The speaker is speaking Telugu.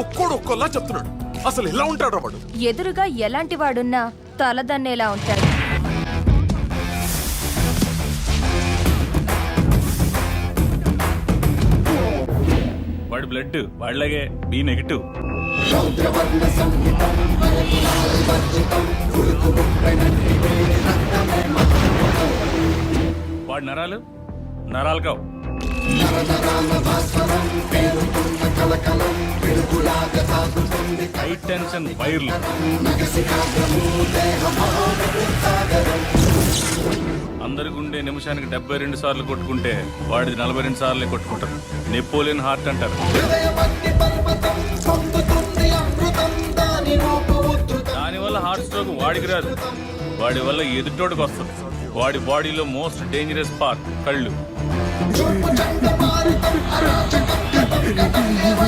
ఒక్కోడు ఒక్కోలా చెప్తున్నాడు. అసలు ఎలా ఉంటాడు వాడు? ఎదురుగా ఎలాంటి వాడున్నా తలదన్నేలా ఉంటాడు. వాడి బ్లడ్ వాళ్ళగే బి నెగిటివ్. వాడి నరాలు నరాలు కావు. హై టెన్షన్ వైర్లు. అందరి గుండె నిమిషానికి 72 సార్లు కొట్టుకుంటే వాడిది 42 సార్లే కొట్టుకుంటారు. నెపోలియన్ హార్ట్ అంటారు. దానివల్ల హార్ట్ స్ట్రోక్ వాడికి రాదు, వాడి వల్ల ఎదుటోడికి వస్తుంది. వాడి బాడీలో మోస్ట్ డేంజరస్ పార్ట్ కళ్ళు.